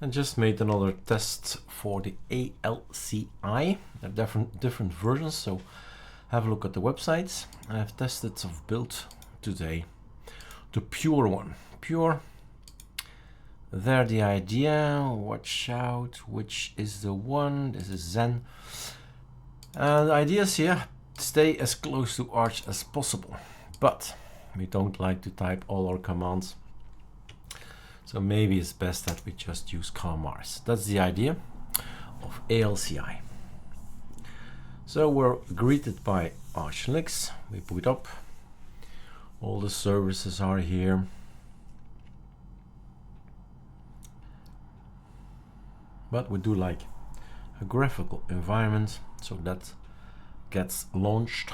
And just made another test for the ALCI. There are different versions, so have a look at the websites. I've tested, I've built today the pure one. Pure. There the idea. Watch out, which is the one? This is Zen. And the idea is here, stay as close to Arch as possible. But we don't like to type all our commands. So maybe it's best that we just use CalMars. That's the idea of ALCI. So we're greeted by Arch Linux. We boot up. All the services are here. But we do like a graphical environment, so that gets launched.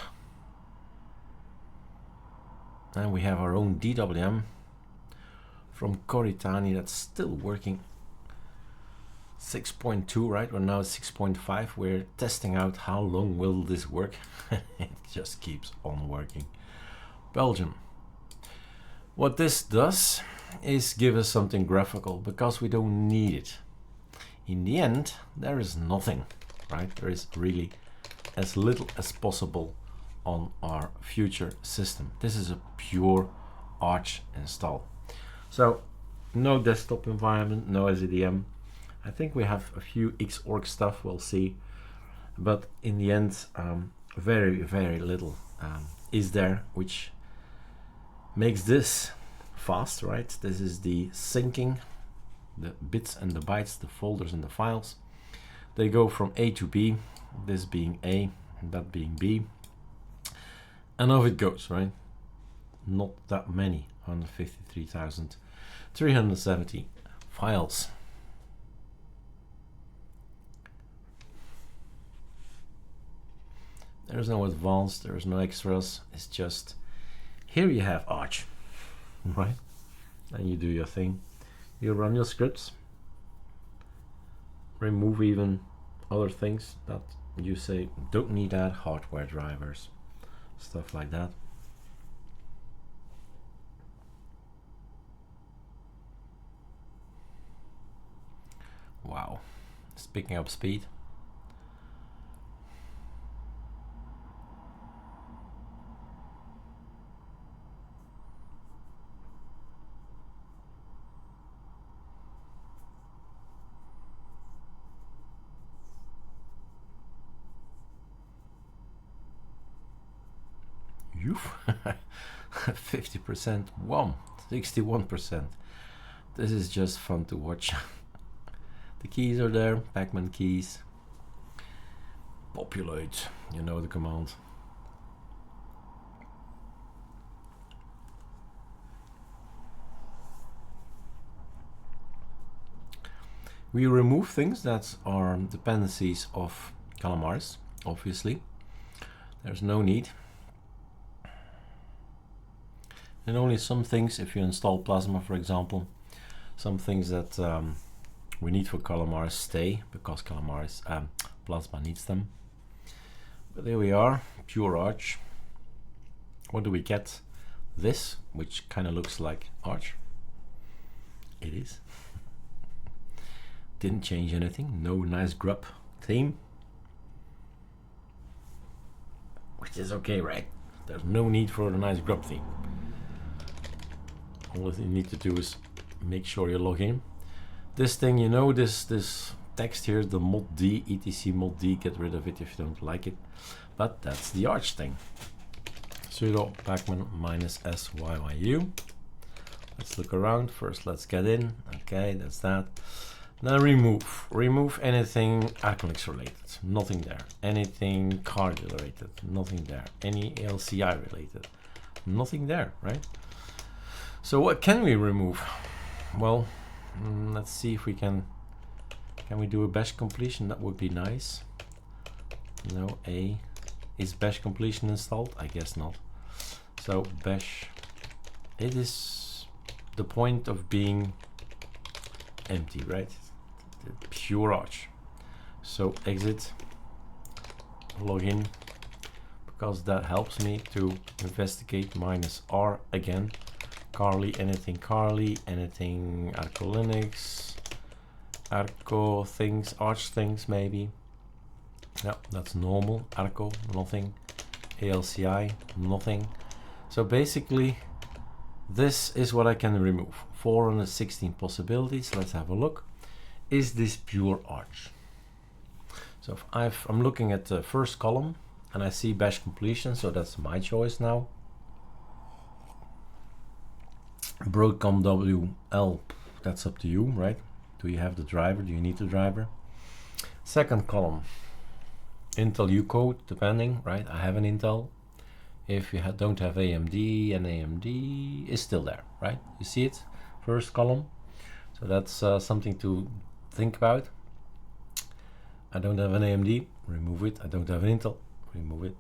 And we have our own DWM from Coritani that's still working. 6.2, right? We're now at 6.5. We're testing out how long will this work. It just keeps on working. Belgium. What this does is give us something graphical because we don't need it. In the end, there is nothing, right? There is really as little as possible on our future system. This is a pure Arch install. So no desktop environment, no SEDM. I think we have a few Xorg stuff, we'll see. But in the end, very, very little is there, which makes this fast, right? This is the syncing, the bits and the bytes, the folders and the files. They go from A to B, this being A, and that being B. And off it goes, right? Not that many, 153,370 files. There's no advanced, there's no extras. It's just, here you have Arch, right? And you do your thing. You run your scripts. Remove even other things that you say don't need that, hardware drivers, stuff like that. Wow, it's picking up speed. You've 50% WHAM, 61%. This is just fun to watch. The keys are there, Pacman keys. Populate, you know the command. We remove things that are dependencies of CalMars, obviously. There's no need. And only some things, if you install Plasma, for example, some things that we need for CalMars stay, because CalMars Plasma needs them. But there we are, pure Arch. What do we get? This, which kind of looks like Arch. It is. Didn't change anything, no nice grub theme. Which is okay, right? There's no need for a nice grub theme. All you need to do is make sure you log in. This thing, you know, this text here, the mod D, etc mod D, get rid of it if you don't like it. But that's the Arch thing. Sudo pacman -syyuu. Let's look around. First, let's get in. Okay, that's that. Now remove anything ArcoLinux related, nothing there. Anything card related, nothing there. Any ALCI related, nothing there, right? So what can we remove? Well, let's see if we can we do a bash completion? That would be nice. No, is bash completion installed? I guess not. So bash, it is the point of being empty, right? The pure Arch. So exit, log in, because that helps me to investigate -R again. Carly, anything ArcoLinux, Arco things, Arch things maybe. Yeah, that's normal. Arco, nothing. ALCI, nothing. So basically, this is what I can remove. 416 possibilities. Let's have a look. Is this pure Arch? So if I'm looking at the first column and I see bash completion, so that's my choice now. Broadcom WL, that's up to you, right? Do you have the driver? Do you need the driver? Second column, Intel U-code, depending, right? I have an Intel. If you don't have AMD, and AMD is still there, right? You see it, first column. So that's something to think about. I don't have an AMD, remove it. I don't have an Intel, remove it.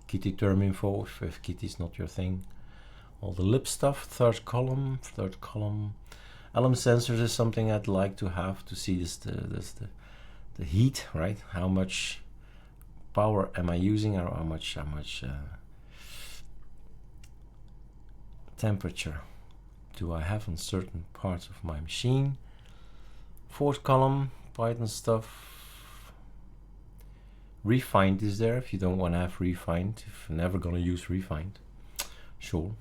Kitty term info, if Kitty is not your thing. All the lib stuff, third column. LM sensors is something I'd like to have to see the heat, right? How much power am I using, or how much temperature do I have on certain parts of my machine. Fourth column, Python stuff. Refined is there if you don't want to have refined, if you're never going to use refined. Sure,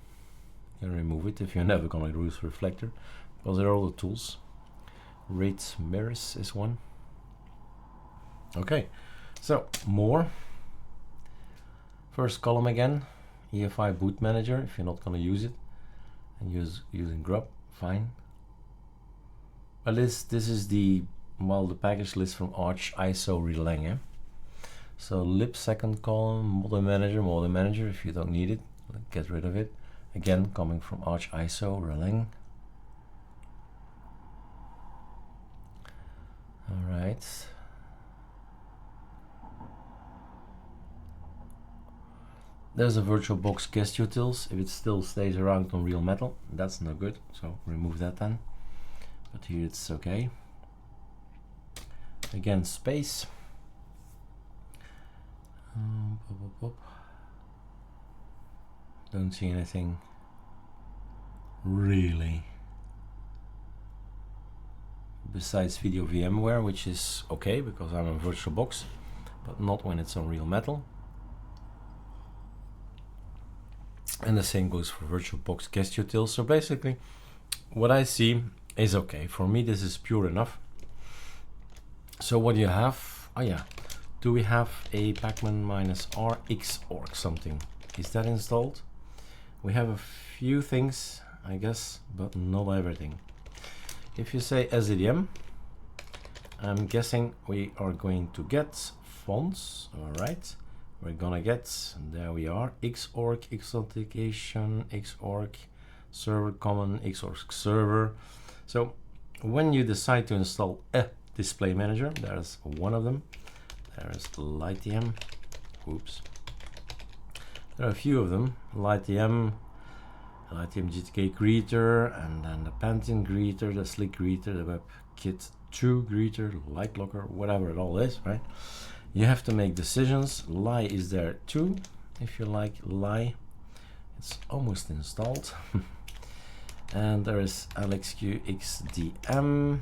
you can remove it if you're never going to use reflector, because there are all the tools. Rate mirrors is one. Okay, so more. First column again, EFI boot manager if you're not going to use it, and using grub, fine. Well, this is the package list from Arch ISO Relang. Eh? So lib second column, model manager if you don't need it, get rid of it. Again, coming from Arch ISO Relang. All right. There's a VirtualBox guest utils. If it still stays around on real metal, that's no good. So remove that then. But here it's okay. Again, space. Don't see anything really besides video VMware, which is okay because I'm on VirtualBox, but not when it's on real metal. And the same goes for VirtualBox guest utils. So basically what I see is okay. For me this is pure enough. So what do you have? Oh yeah, do we have a pacman -rx org something? Is that installed? We have a few things, I guess, but not everything. If you say SDM, I'm guessing we are going to get fonts. All right, we're gonna get, and there we are, xorg, xauthentication, xorg server common, xorg server. So when you decide to install a display manager, there's one of them. There's LightEM. Oops. There are a few of them. LightEM GTK greeter, and then the Pantheon greeter, the Slick greeter, the WebKit 2 greeter, Light Locker, whatever it all is, right? You have to make decisions. Lie is there too, if you like Lie. It's almost installed. And there is LXQXDM.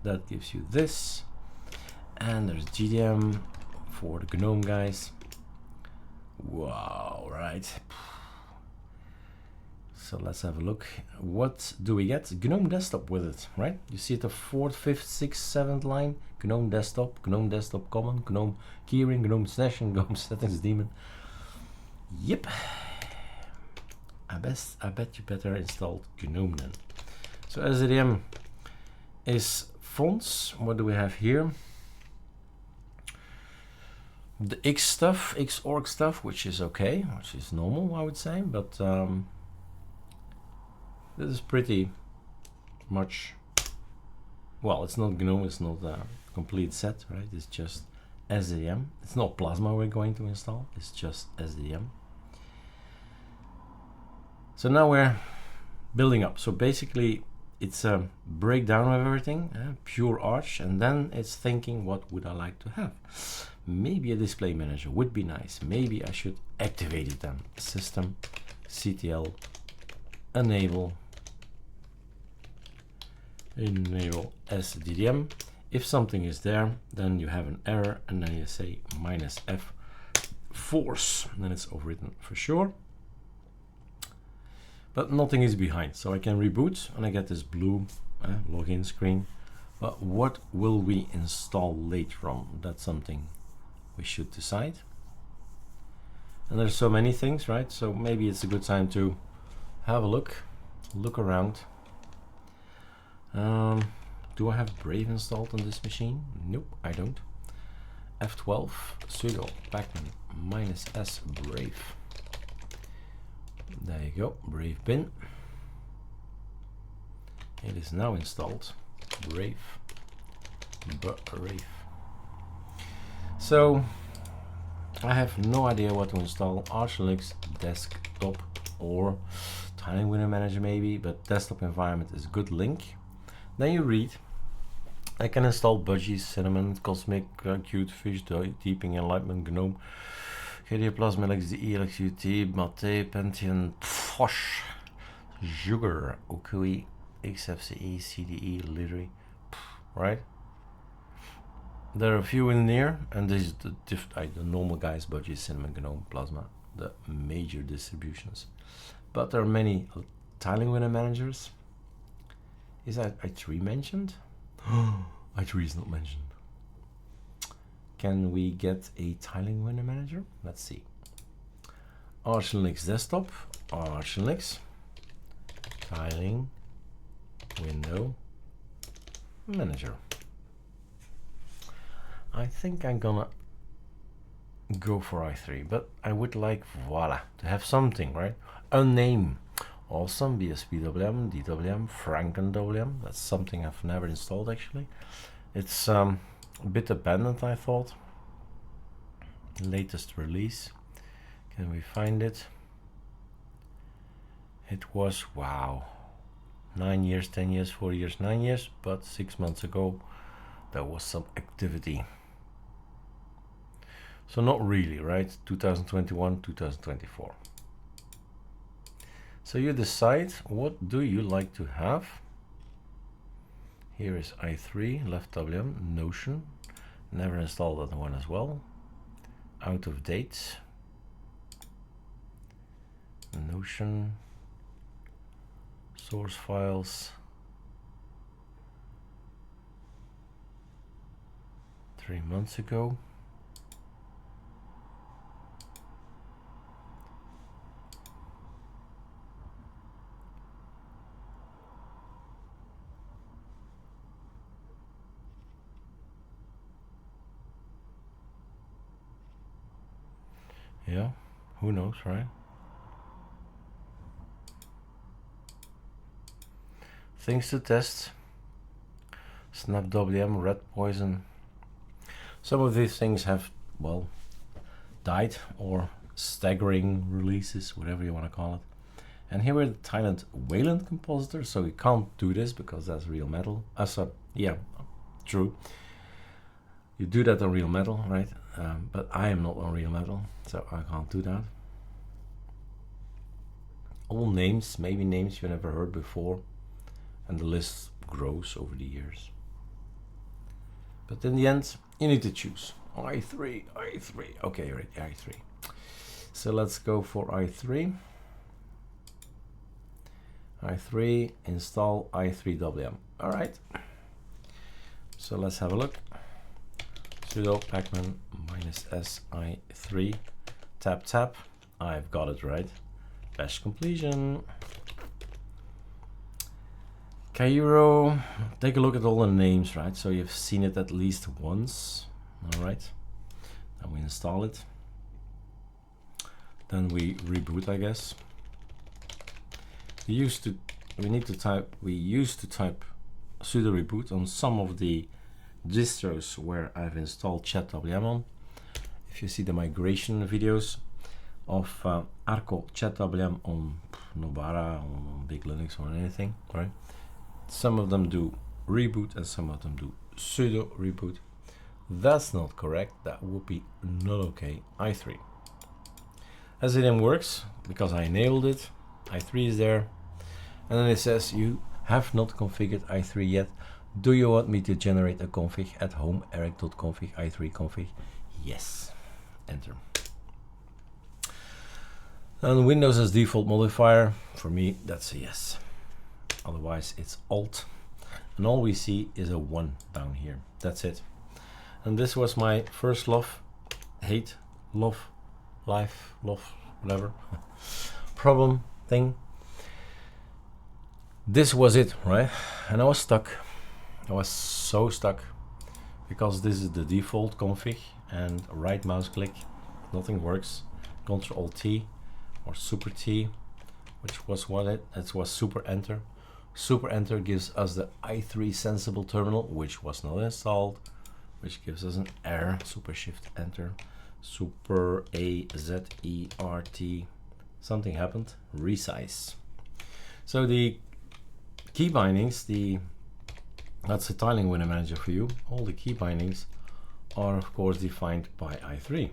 That gives you this. And there's GDM for the GNOME guys. Wow, right. So let's have a look. What do we get? GNOME Desktop with it, right? You see it the 4th, 5th, 6th, 7th line. GNOME Desktop Common, GNOME Keyring, GNOME Session, GNOME Settings Daemon. Yep. I bet you better install GNOME then. So SDM is fonts. What do we have here? The xorg stuff, which is okay, which is normal, I would say, but this is pretty much, well, it's not GNOME, it's not a complete set, right? It's just SDM. It's not Plasma we're going to install, it's just SDM. So now we're building up. So basically it's a breakdown of everything, pure Arch, and then it's thinking, what would I like to have? Maybe a display manager would be nice. Maybe I should activate it then. System, CTL, enable, enable sddm. If something is there, then you have an error, and then you say -f force, and then it's overwritten for sure. But nothing is behind, so I can reboot and I get this blue login screen. But what will we install later on? That's something we should decide. And there's so many things, right? So maybe it's a good time to have a look around. Do I have Brave installed on this machine? Nope, I don't. F12 sudo pacman -s brave. There you go, Brave bin. It is now installed. Brave. So I have no idea what to install. ArcoLinux desktop or Tiling Window Manager maybe, but desktop environment is a good link. Then you read. I can install Budgies, Cinnamon, Cosmic, Cute Fish, Deeping, Enlightenment, Gnome, GD Plasma, LXDE, LXUT, Mate, Pentium, Pfosh, Sugar, Okui, XFCE, CDE, Literary, right? There are a few in there, and this is the normal guys, Budgies, Cinnamon, Gnome, Plasma, the major distributions. But there are many Tiling Window Managers. Is that i3 mentioned? i3 is not mentioned. Can we get a Tiling Window Manager? Let's see. ArcoLinux Desktop, ArcoLinux Tiling Window Manager. I think I'm gonna go for i3, but I would like, voila, to have something, right? A name. Awesome, BSPWM, DWM, FrankenWM. That's something I've never installed actually. It's a bit abandoned, I thought. Latest release. Can we find it? It was, wow, 9 years, 10 years, 4 years, 9 years, but 6 months ago there was some activity. So not really, right? 2021, 2024. So you decide, what do you like to have? Here is i3, left WM, Notion. Never installed that one as well. Out of date. Notion. Source files. 3 months ago. Yeah, who knows, right? Things to test. Snap WM, Red Poison. Some of these things have, well, died, or staggering releases, whatever you want to call it. And here we're the Thailand Wayland compositor, so we can't do this because that's real metal. So yeah, true. You do that on real metal, right? But I am not on real metal, so I can't do that. All names, maybe names you never heard before, and the list grows over the years. But in the end, you need to choose. i3. Okay, right, i3. So let's go for i3. i3, install i3-wm. All right. So let's have a look. Sudo pacman -s i3 tap. I've got it right. Bash completion. Cairo. Take a look at all the names, right? So you've seen it at least once. All right. Then we install it. Then we reboot, I guess. We used to type sudo reboot on some of the distros where I've installed chat-wm on. If you see the migration videos of Arco chat-wm on Nobara, on Big Linux, or anything, right? Some of them do reboot and some of them do sudo reboot. That's not correct. That would be not okay. i3. SDM works because I enabled it. i3 is there. And then it says you Have not configured i3 yet. Do you want me to generate a config at home? eric.config i3 config. Yes. Enter. And Windows as default modifier. For me, that's a yes. Otherwise, it's Alt. And all we see is a 1 down here. That's it. And this was my first love, hate, love, life, love, whatever, problem thing. This was it, right? And I was stuck. I was so stuck because this is the default config and right mouse click, nothing works. Control T or Super T, which was what it was Super Enter. Super Enter gives us the i3 sensible terminal, which was not installed, which gives us an error. Super Shift Enter. Super AZERT. Something happened. Resize. So the key bindings, that's the tiling window manager for you. All the key bindings are of course defined by i3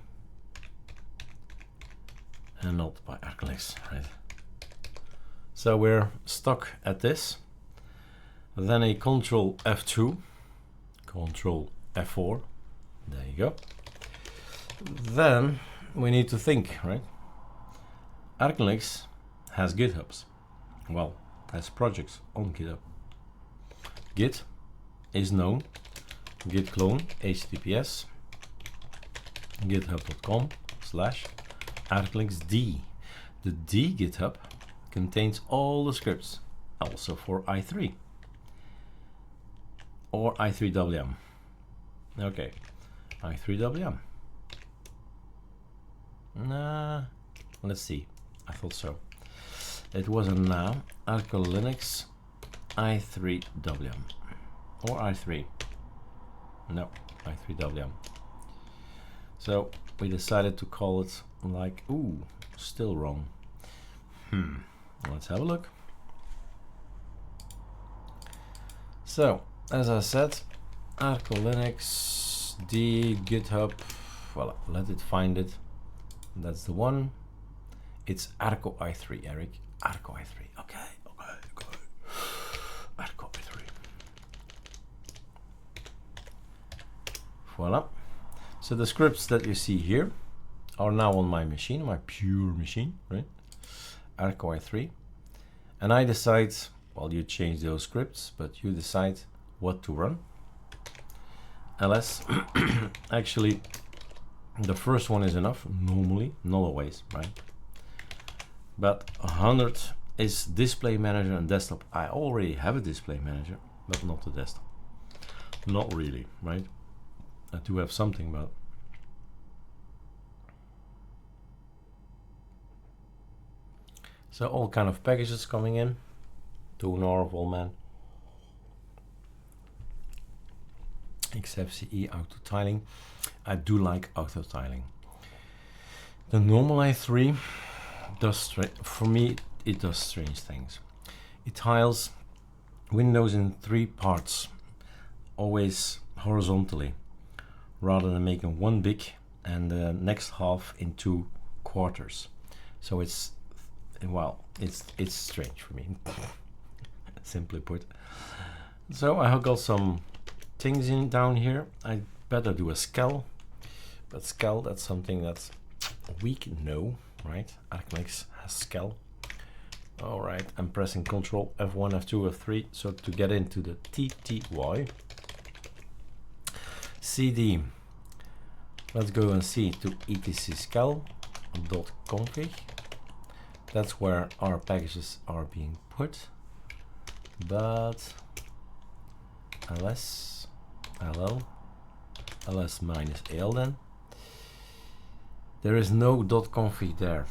and not by ArcoLinux, right? So we're stuck at this. Then a Control F2, Control F4. There you go. Then we need to think, right? ArcoLinux has GitHubs. Well, has projects on GitHub. Git is known. Git clone https github.com/arcolinux-d. The D GitHub contains all the scripts, also for i3 or i3-wm. Okay, i3-wm. Nah, let's see. I thought so. It was a now ArcoLinux i3-wm or i3. No, i3-wm. So we decided to call it like, ooh, still wrong. Let's have a look. So, as I said, ArcoLinux D GitHub. Well, let it find it. That's the one. It's Arco i3, Eric. Arco i3. Okay. Arco i3. Voila. So the scripts that you see here are now on my machine, my pure machine, right? Arco i3. And I decide, well, you change those scripts, but you decide what to run. ls. Actually, the first one is enough, normally, not always, right? But 100 is display manager and desktop. I already have a display manager, but not the desktop. Not really, right? I do have something, but so all kind of packages coming in. Toner, Volman, XFCE, auto tiling. I do like auto tiling. The normal i3 does, for me, it does strange things. It tiles windows in 3 parts, always horizontally, rather than making one big and the next half in 2 quarters. So it's, well, it's strange for me, simply put. So I have got some things in down here. I better do a scale, but scale, that's something that's weak. No, right? ArcoLinux has scale. All right, I'm pressing Control F1, F2, F3. So to get into the TTY, CD. Let's go and see to etc-scale.config. That's where our packages are being put. But ls, ll, ls minus al then. There is no .config there,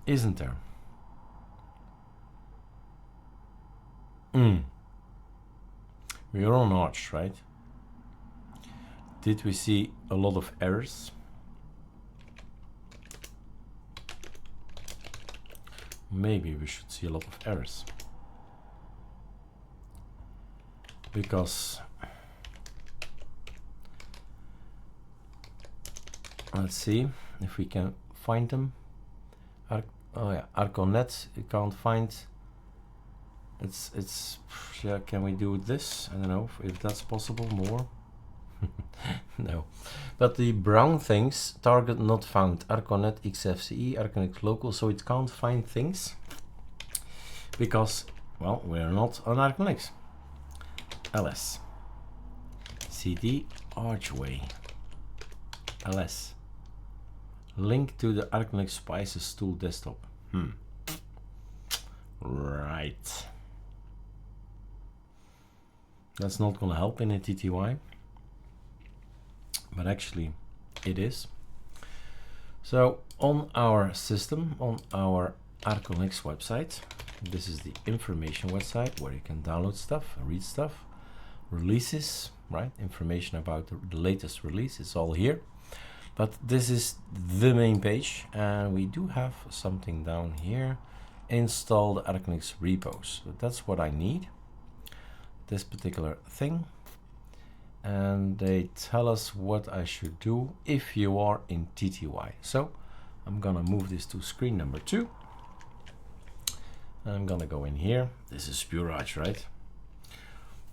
isn't there? We are on Arch, right? Did we see a lot of errors? Maybe we should see a lot of errors. Because let's see if we can find them. Oh yeah, ArcoNet, you can't find it's yeah, can we do this? I don't know if that's possible. More. No, but the brown things, target not found, ArcoNet XFCE, ArcoLinux local, so it can't find things because, well, we're not on ArcoLinux. ls cd archway ls link to the ArcoLinux Spices tool desktop. Right, that's not gonna help in a TTY, but actually it is. So on our system, on our ArcoLinux website, this is the information website where you can download stuff, read stuff, releases, right? Information about the latest release, it's all here. But this is the main page, and we do have something down here, install the ArcoLinux repos. So that's what I need, this particular thing. And they tell us what I should do if you are in TTY. So I'm gonna move this to screen number 2. I'm gonna go in here. This is Pure Arch, right?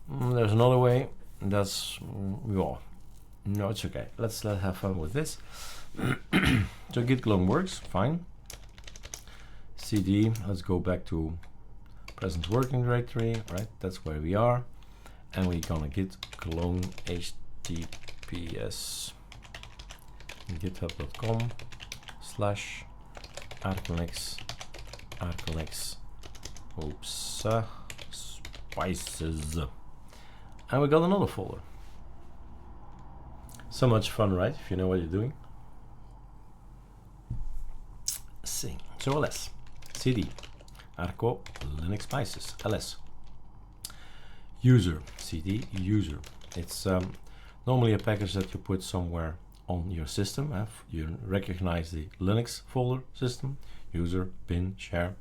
There's another way. That's yeah. No, it's okay. Let's have fun with this. So git clone works fine. cd. Let's go back to present working directory. Right, that's where we are. And we're gonna git clone https github.com/arcolinux spices, and we got another folder. So much fun, right? If you know what you're doing. Sing. So ls cd ArcoLinux Spices ls user cd user. It's normally a package that you put somewhere on your system. You recognize the Linux folder system, user, bin, share.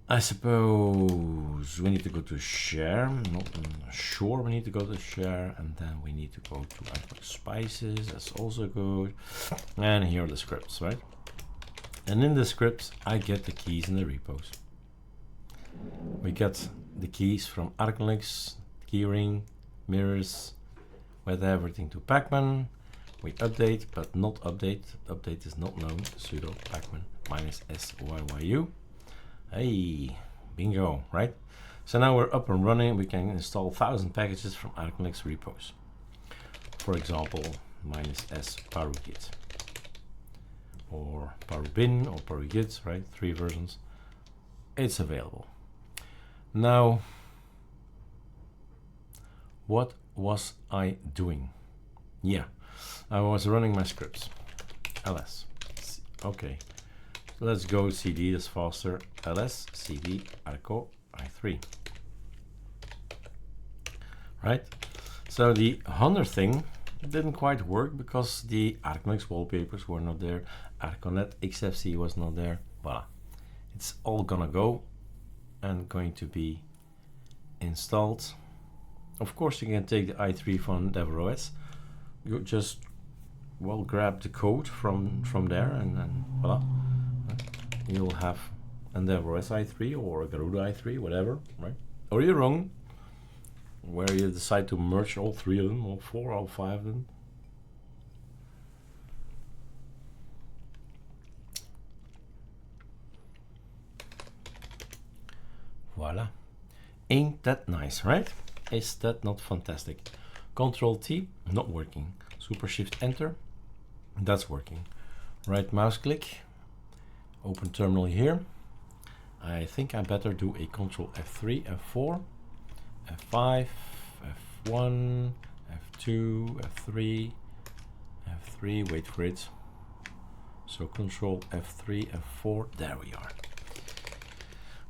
I suppose we need to go to share. Not sure. We need to go to share, and then we need to go to ArcoLinux Spices. That's also good. And here are the scripts, right? And in the scripts, I get the keys in the repos. We get the keys from ArcoLinux, keyring, mirrors, with everything to pacman. We update, but not update. Update is not known. Sudo pacman -syyu. Hey, bingo, right? So now we're up and running. We can install 1,000 packages from ArcoLinux repos. For example, -s parugit or parubin or parugit, right? 3 versions. It's available. Now, what was I doing? Yeah, I was running my scripts. ls. Okay. Let's go cd, that's faster. ls cd arco i3. Right? So the 100 thing didn't quite work because the ArcoLinux wallpapers were not there. ArcoNet XFCE was not there. Voila. It's all gonna go and going to be installed. Of course, you can take the i3 from EndeavourOS. You just, well, grab the code from there, and then voila. You'll have EndeavourOS i3 or Garuda i3, whatever, right? Or you're wrong, where you decide to merge all 3 of them, or 4 or 5 of them. Voila. Ain't that nice, right? Is that not fantastic? Control T, not working. Super Shift Enter, that's working. Right mouse click, open terminal here. I think I better do a Control F3, F4, F5, F1, F2, F3, F3, wait for it. So Control F3, F4, there we are.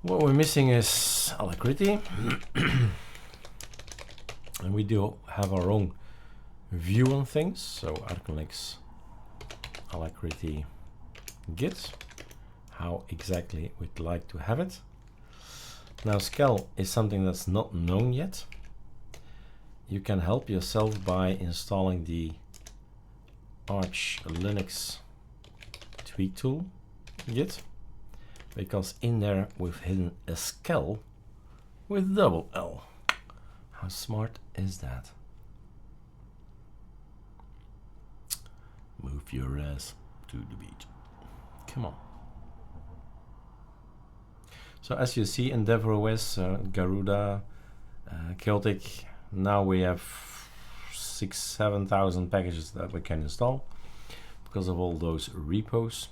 What we're missing is Alacrity. And we do have our own view on things. So ArcoLinux Alacrity Git, how exactly we'd like to have it. Now Scale is something that's not known yet. You can help yourself by installing the Arch Linux tweak tool Git. because in there we've hidden a skel with double L. How smart is that? Move your ass to the beat. Come on. So as you see, EndeavourOS, Garuda, Celtic, now we have 6,000-7,000 packages that we can install because of all those repos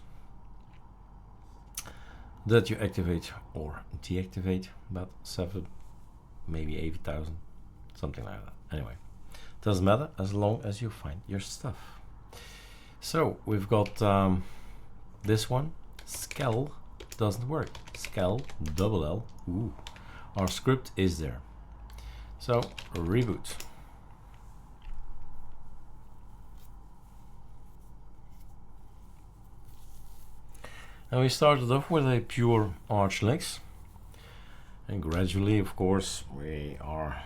that you activate or deactivate. About 7, maybe 8,000, something like that. Anyway, doesn't matter as long as you find your stuff. So we've got this one, skel doesn't work. Skel, double L, ooh. Our script is there. So reboot. And we started off with a pure Arch Linux. And gradually, of course, we are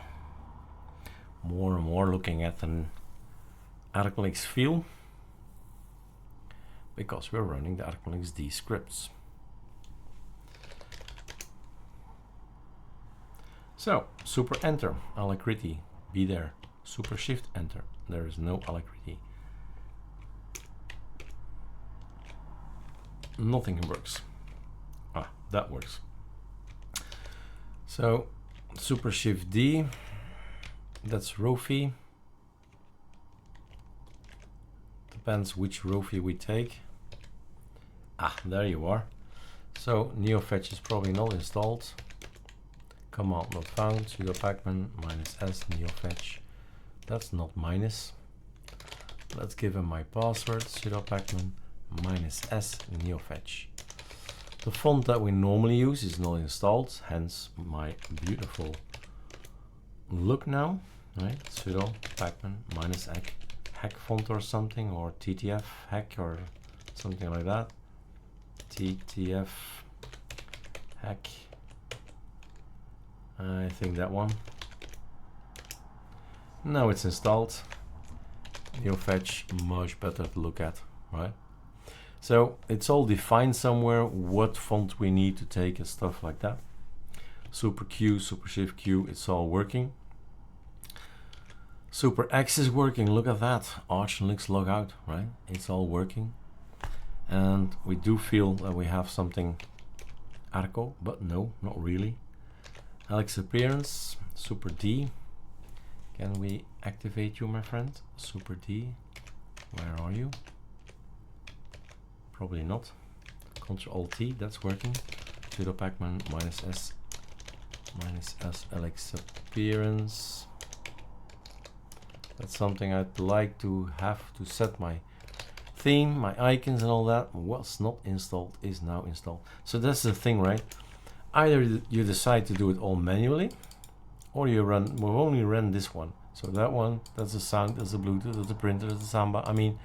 more and more looking at an ArcoLinux feel, because we're running the ArcoLinux D scripts. So, super enter, alacrity, be there. Super shift enter, there is no alacrity. Nothing works. Ah, that works. So, super shift D, that's Rofi. Depends which Rofi we take. Ah, there you are. So neofetch is probably not installed. Command not found. Sudo pacman -s neofetch. That's not minus. Let's give him my password. Sudo pacman -s neofetch. The font that we normally use is not installed, hence my beautiful look now. Right? Sudo pacman hack font or something, or TTF hack or something like that. TTF hack. I think that one. Now it's installed. Neofetch, much better to look at, right? So it's all defined somewhere what font we need to take and stuff like that. Super Q, Super Shift Q, it's all working. Super X is working, look at that. Arch Linux logout, right? It's all working. And we do feel that we have something Arco, but no, not really. Alex appearance, Super D. Can we activate you, my friend? Super D, where are you? Probably not. Control T, that's working. Sudo pacman -s Alex appearance. That's something I'd like to have to set my theme, my icons and all that. What's not installed is now installed. So that's the thing, right? Either you decide to do it all manually, or you run, we've only run this one. So that one, that's the sound, that's the Bluetooth, that's the printer, that's the Samba. I mean,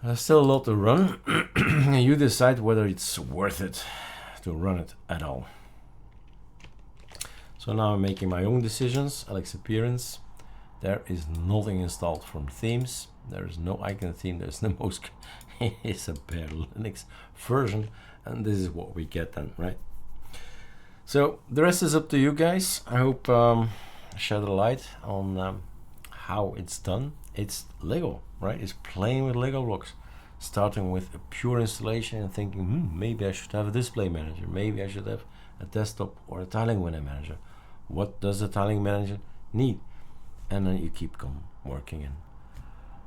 there's still a lot to run. And you decide whether it's worth it to run it at all. So now I'm making my own decisions. Alex appearance. There is nothing installed from themes. There is no icon theme. There's the most. It's a bare Linux version, and this is what we get then, right? So the rest is up to you guys. I hope shed a light on how it's done. It's Lego, right? It's playing with Lego blocks, starting with a pure installation and thinking, maybe I should have a display manager. Maybe I should have a desktop or a tiling window manager. What does a tiling manager need? And then you keep on working, and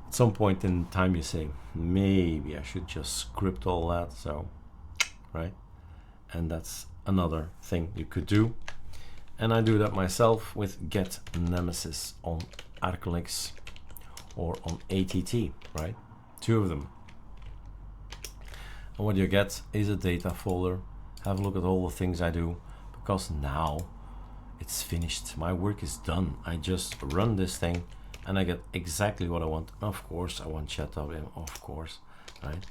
at some point in time you say, maybe I should just script all that. So, right? And that's another thing you could do. And I do that myself with get nemesis on ArcoLinux or on ATT, right? Two of them. And what you get is a data folder. Have a look at all the things I do, because now it's finished. My work is done. I just run this thing and I get exactly what I want. Of course, I want chat WM, of course, right?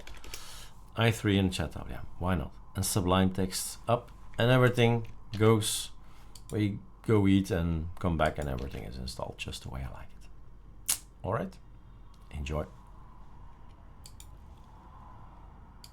i3 and chat WM, why not? And Sublime text up, and everything goes. We go eat and come back, and everything is installed just the way I like it. All right, enjoy.